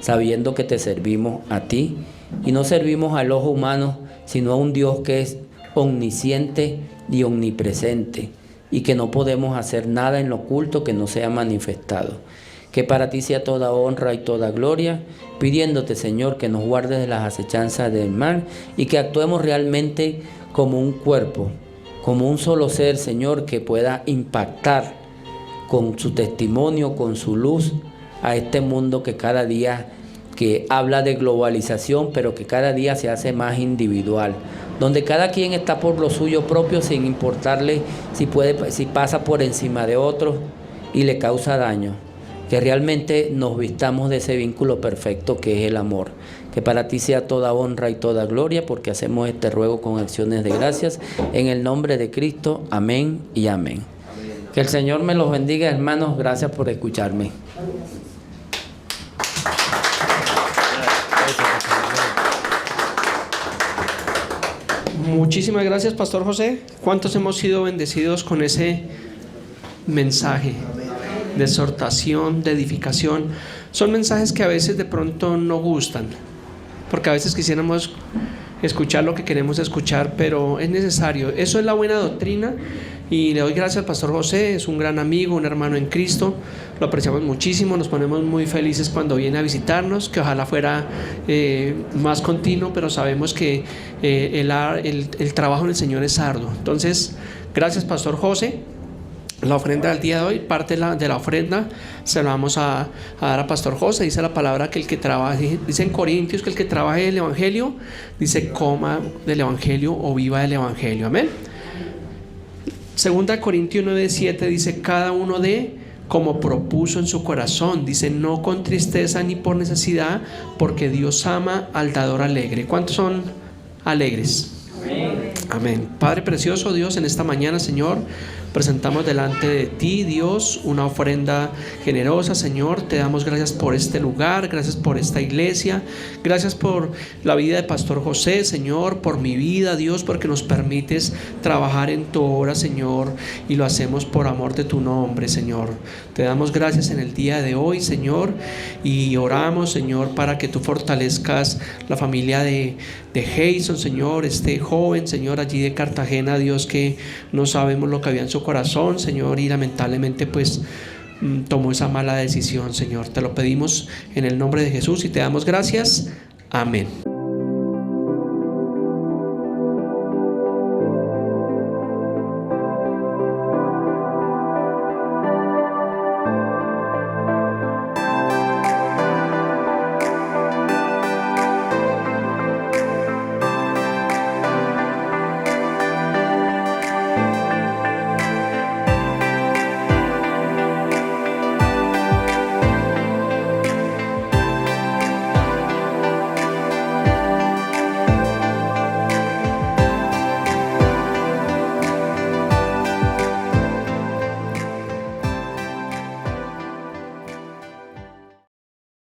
sabiendo que te servimos a ti y no servimos al ojo humano, sino a un Dios que es omnisciente y omnipresente, y que no podemos hacer nada en lo oculto que no sea manifestado. Que para ti sea toda honra y toda gloria, pidiéndote, Señor, que nos guardes de las acechanzas del mal y que actuemos realmente como un cuerpo, como un solo ser, Señor, que pueda impactar con su testimonio, con su luz, a este mundo que cada día que habla de globalización, pero que cada día se hace más individual, donde cada quien está por lo suyo propio sin importarle si pasa por encima de otros y le causa daño. Que realmente nos vistamos de ese vínculo perfecto que es el amor. Que para ti sea toda honra y toda gloria, porque hacemos este ruego con acciones de gracias en el nombre de Cristo. Amén y amén. Que el Señor me los bendiga, hermanos. Gracias por escucharme. Muchísimas gracias, Pastor José. ¿Cuántos hemos sido bendecidos con ese mensaje de exhortación, de edificación? Son mensajes que a veces de pronto no gustan, porque a veces quisiéramos escuchar lo que queremos escuchar, pero es necesario. Eso es la buena doctrina, y le doy gracias al Pastor José. Es un gran amigo, un hermano en Cristo. Lo apreciamos muchísimo, nos ponemos muy felices cuando viene a visitarnos, que ojalá fuera más continuo, pero sabemos que el trabajo en el Señor es arduo. Entonces, gracias, Pastor José. La ofrenda del día de hoy, parte de la ofrenda se la vamos a dar a Pastor José. Dice la palabra que el que trabaje, dice en Corintios que el que trabaje el Evangelio, dice coma del Evangelio o viva del Evangelio. Amén. Segunda Corintios 9:7 dice cada uno dé como propuso en su corazón. Dice no con tristeza ni por necesidad, porque Dios ama al dador alegre. ¿Cuántos son alegres? Amén. Amén. Padre precioso, Dios, en esta mañana, Señor, presentamos delante de ti, Dios, una ofrenda generosa, Señor. Te damos gracias por este lugar, gracias por esta iglesia, gracias por la vida de Pastor José, Señor, por mi vida, Dios, porque nos permites trabajar en tu obra, Señor, y lo hacemos por amor de tu nombre, Señor. Te damos gracias en el día de hoy, Señor, y oramos, Señor, para que tú fortalezcas la familia de Jason, Señor, este joven, Señor, allí de Cartagena, Dios, que no sabemos lo que había en su corazón, Señor, y lamentablemente pues tomó esa mala decisión, Señor. Te lo pedimos en el nombre de Jesús y te damos gracias. Amén.